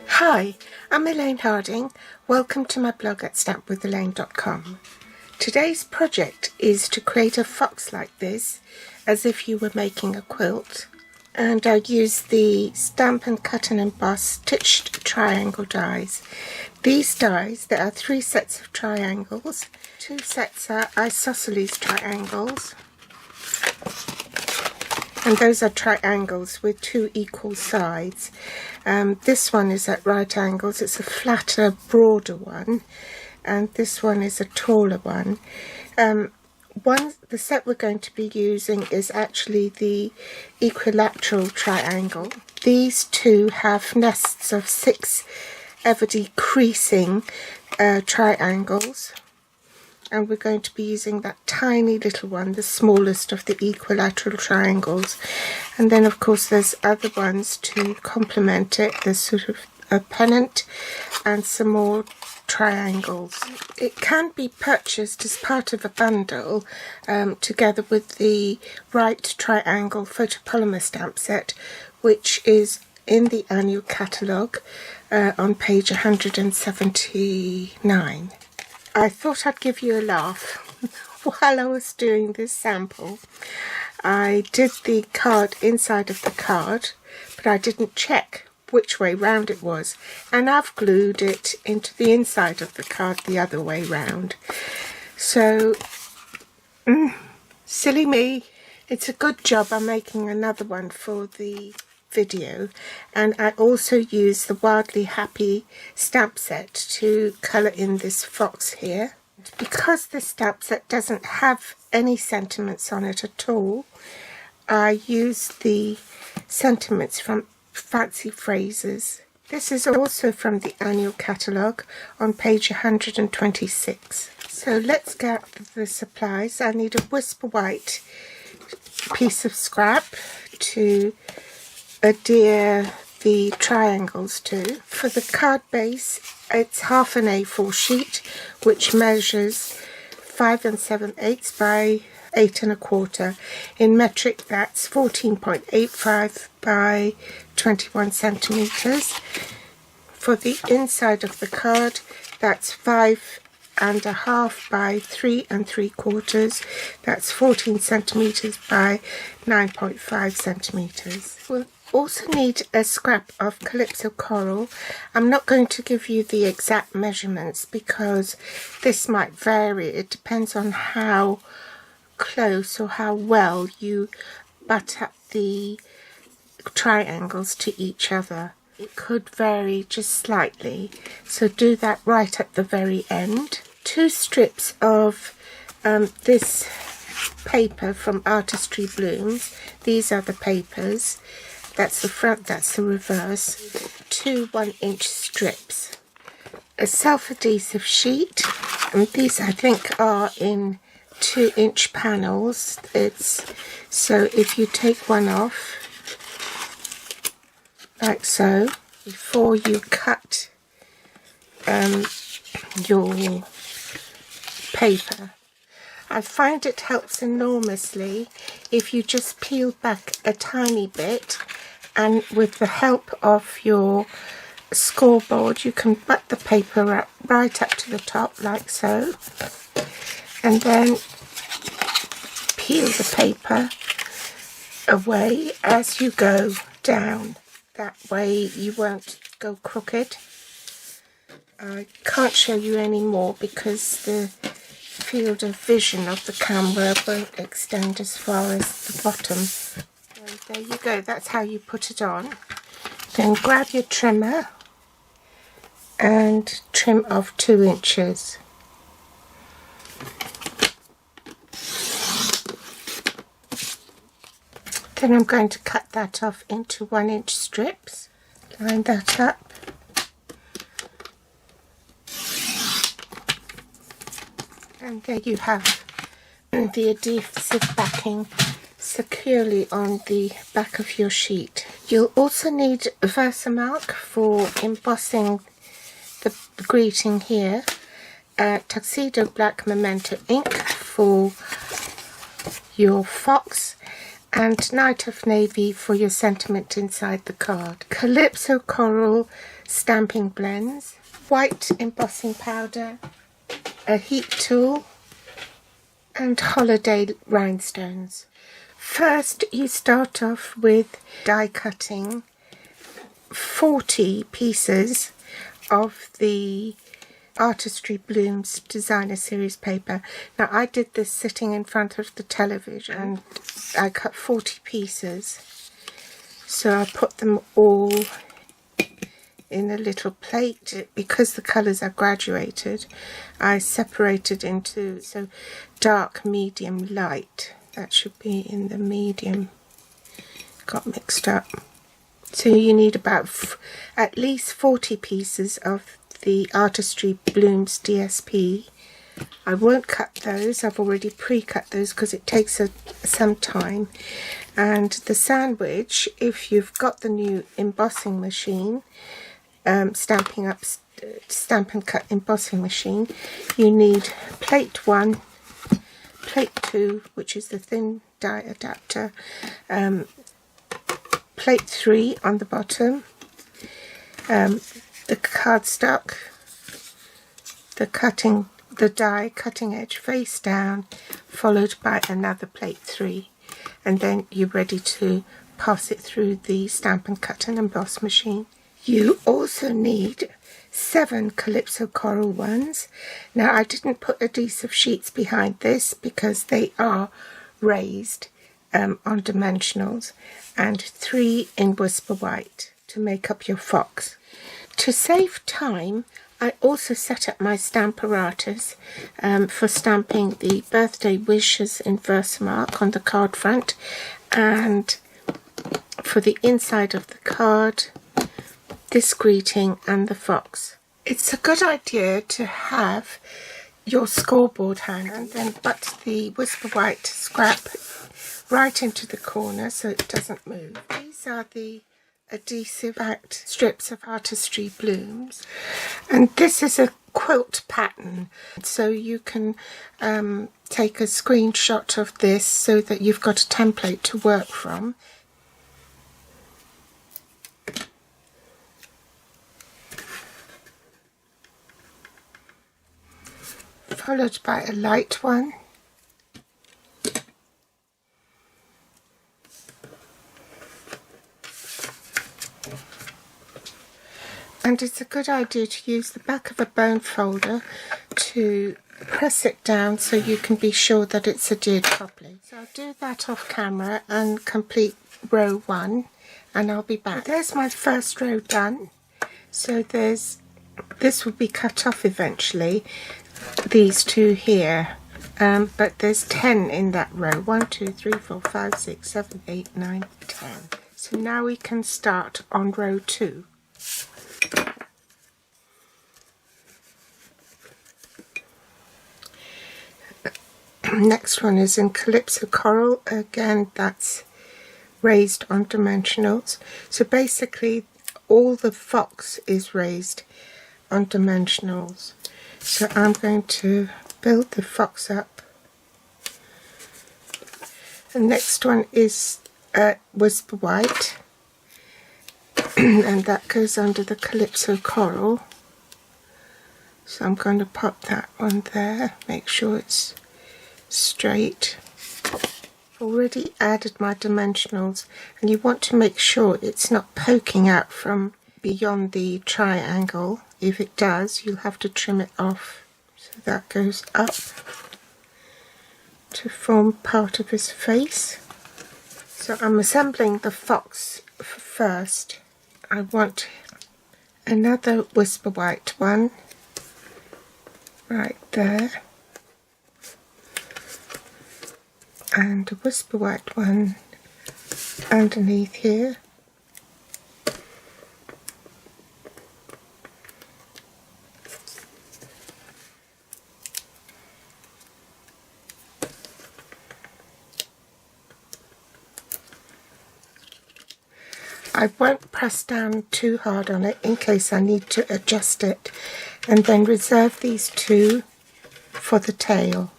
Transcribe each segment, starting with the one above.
Hi, I'm Elaine Harding. Welcome to my blog at stampwithelaine.com. Today's project is to create a fox like this, as if you were making a quilt. And I used the Stamp and Cut and Emboss stitched triangle dies. These dies, there are 3 sets of triangles. 2 sets are isosceles triangles. And those are triangles with 2 equal sides. This one is at right angles. It's a flatter, broader one. And this one is a taller one. The set we're going to be using is actually the equilateral triangle. These two have nests of 6 ever decreasing triangles. And we're going to be using that tiny little one, the smallest of the equilateral triangles. And then of course there's other ones to complement it. There's sort of a pennant and some more triangles. It can be purchased as part of a bundle together with the Right Triangle photopolymer stamp set, which is in the annual catalogue on page 179. I thought I'd give you a laugh while I was doing this sample. I did the card inside of the card, but I didn't check which way round it was, and I've glued it into the inside of the card the other way round. So, silly me. It's a good job I'm making another one for the video, and I also use the Wildly Happy stamp set to colour in this fox here. Because this stamp set doesn't have any sentiments on it at all, I use the sentiments from Fancy Phrases. This is also from the annual catalogue on page 126. So let's get the supplies. I need a whisper white piece of scrap to adhere the triangles to. For the card base, it's half an A4 sheet, which measures 5 7/8 by 8 1/4. In metric, that's 14.85 by 21 centimeters. For the inside of the card, that's 5.5 by 3 3/4. That's 14 centimeters by 9.5 centimeters. We'll also need a scrap of Calypso coral. I'm not going to give you the exact measurements because this might vary. It depends on how close or how well you butt up the triangles to each other. It could vary just slightly, so do that right at the very end. 2 strips of this paper from Artistry Blooms. These are the papers. That's the front, that's the reverse. 2 1-inch strips. A self-adhesive sheet, and these I think are in 2-inch panels. So if you take one off, like so, before you cut your paper. I find it helps enormously if you just peel back a tiny bit, and with the help of your scoreboard you can butt the paper up right up to the top like so, and then peel the paper away as you go down. That way you won't go crooked. I can't show you any more because the field of vision of the camera won't extend as far as the bottom. So there you go, that's how you put it on. Then grab your trimmer and trim off 2 inches. Then I'm going to cut that off into 1-inch strips. Line that up. And there you have the adhesive backing securely on the back of your sheet. You'll also need Versamark for embossing the greeting here, Tuxedo Black Memento ink for your fox, and Night of Navy for your sentiment inside the card. Calypso Coral stamping blends, white embossing powder, a heat tool, and holiday rhinestones. First, you start off with die cutting 40 pieces of the Artistry Blooms Designer Series paper. Now, I did this sitting in front of the television and I cut 40 pieces. So I put them all in a little plate. Because the colours are graduated, I separated into dark, medium, light. That should be in the medium. Got mixed up. So you need about at least 40 pieces of the Artistry Blooms DSP. I won't cut those, I've already pre-cut those because it takes some time. And the sandwich, if you've got the new embossing machine, Stamp and Cut embossing machine, you need plate 1, plate 2, which is the thin die adapter, plate 3 on the bottom, the cardstock, the die cutting edge face down, followed by another plate 3, and then you're ready to pass it through the Stamp and Cut and Emboss machine. You also need 7 Calypso Coral ones. Now, I didn't put adhesive sheets behind this because they are raised on dimensionals, and 3 in Whisper White to make up your fox. To save time, I also set up my Stamparatus for stamping the birthday wishes in Versamark on the card front, and for the inside of the card, this greeting and the fox. It's a good idea to have your scoreboard handy and then butt the Whisper White scrap right into the corner so it doesn't move. These are the adhesive backed strips of Artistry Blooms, and this is a quilt pattern, so you can take a screenshot of this so that you've got a template to work from. Followed by a light one, and it's a good idea to use the back of a bone folder to press it down so you can be sure that it's adhered properly. So I'll do that off camera and complete row 1, and I'll be back. There's my first row done. So this will be cut off eventually, these 2 here, but there's 10 in that row. 1, 2, 3, 4, 5, 6, 7, 8, 9, 10. So now we can start on row 2. Next one is in Calypso Coral. Again, that's raised on dimensionals. So basically all the fox is raised on dimensionals. So I'm going to build the fox up. The next one is Whisper White, and that goes under the Calypso Coral. So I'm going to pop that one there, make sure it's straight. I've already added my dimensionals, and you want to make sure it's not poking out from beyond the triangle. If it does, you'll have to trim it off. So that goes up to form part of his face. So I'm assembling the fox first. I want another Whisper White one right there, and a Whisper White one underneath here. I won't press down too hard on it in case I need to adjust it, and then reserve these 2 for the tail.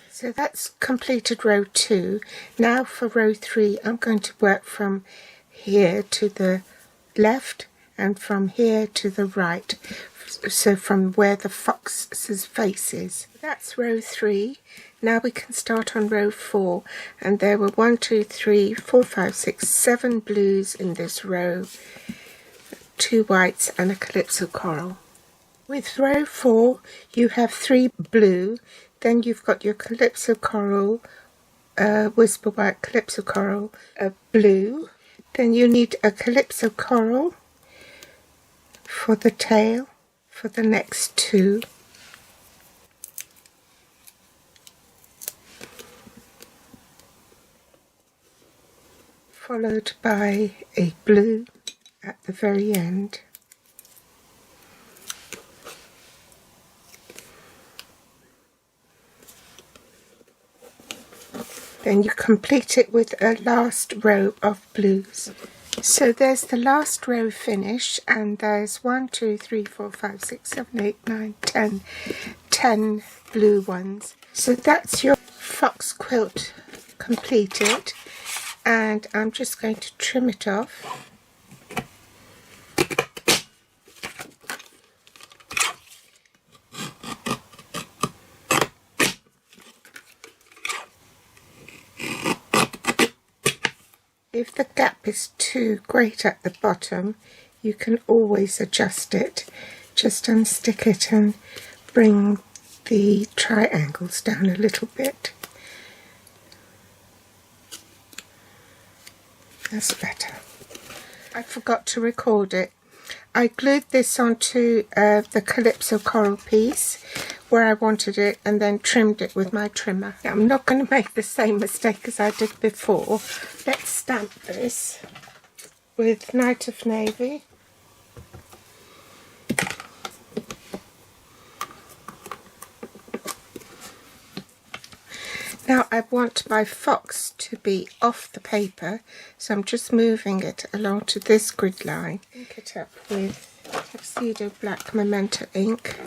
So that's completed row 2. Now for row 3, I'm going to work from here to the left and from here to the right, so from where the fox's face is. That's row 3. Now we can start on row 4, and there were 1, 2, 3, 4, 5, 6, 7 blues in this row, 2 whites and a calypso coral. With row 4 you have 3 blue, then you've got your calypso coral, whisper white calypso coral, a blue, then you need a calypso coral for the tail for the next 2. Followed by a blue at the very end. Then you complete it with a last row of blues. So there's the last row finished, and there's 1, 2, 3, 4, 5, 6, 7, 8, 9, 10 blue ones. So that's your fox quilt completed, and I'm just going to trim it off. If the gap is too great at the bottom, you can always adjust it. Just unstick it and bring the triangles down a little bit. That's better. I forgot to record it. I glued this onto the calypso coral piece where I wanted it, and then trimmed it with my trimmer. I'm not going to make the same mistake as I did before. Let's stamp this with Night of Navy. Now I want my fox to be off the paper, so I'm just moving it along to this grid line. Ink it up with Tuxedo Black Memento ink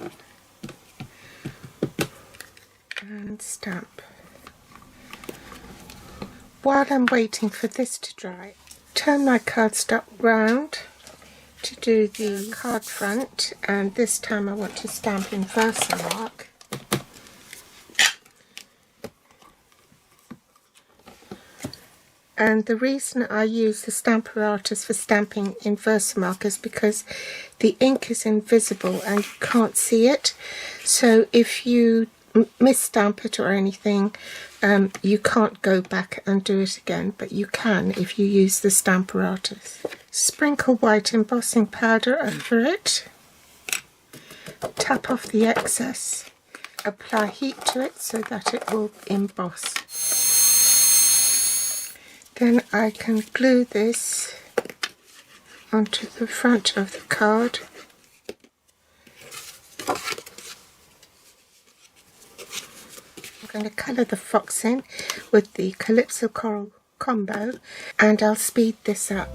and stamp. While I'm waiting for this to dry, turn my cardstock round to do the card front, and this time I want to stamp in Versamark. And the reason I use the Stamparatus for stamping in Versamark is because the ink is invisible and you can't see it. So if you misstamp it or anything, you can't go back and do it again, but you can if you use the Stamparatus. Sprinkle white embossing powder over it. Tap off the excess. Apply heat to it so that it will emboss. Then I can glue this onto the front of the card. I'm going to colour the fox in with the Calypso Coral combo, and I'll speed this up.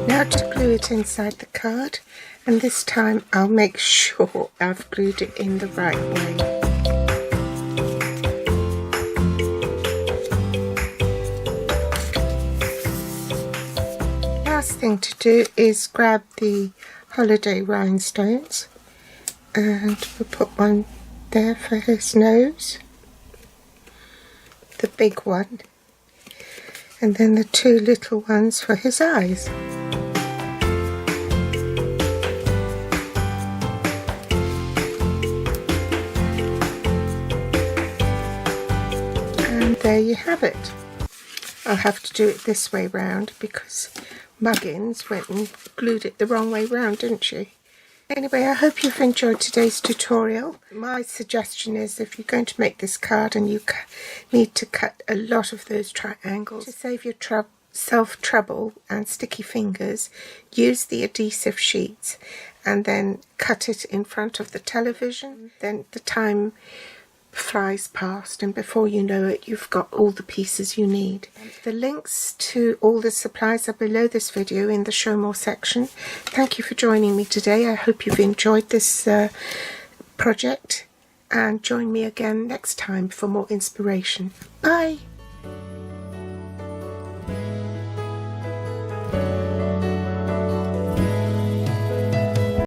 Now to glue it inside the card, and this time I'll make sure I've glued it in the right way. Last thing to do is grab the holiday rhinestones, and we'll put one there for his nose, the big one, and then the 2 little ones for his eyes. There you have it. I'll have to do it this way round because Muggins went and glued it the wrong way round, didn't she? Anyway, I hope you've enjoyed today's tutorial. My suggestion is, if you're going to make this card and you need to cut a lot of those triangles, to save your trouble and sticky fingers, use the adhesive sheets and then cut it in front of the television. Then the time flies past, and before you know it, you've got all the pieces you need. The links to all the supplies are below this video in the show more section. Thank you for joining me today. I hope you've enjoyed this project, and join me again next time for more inspiration. Bye!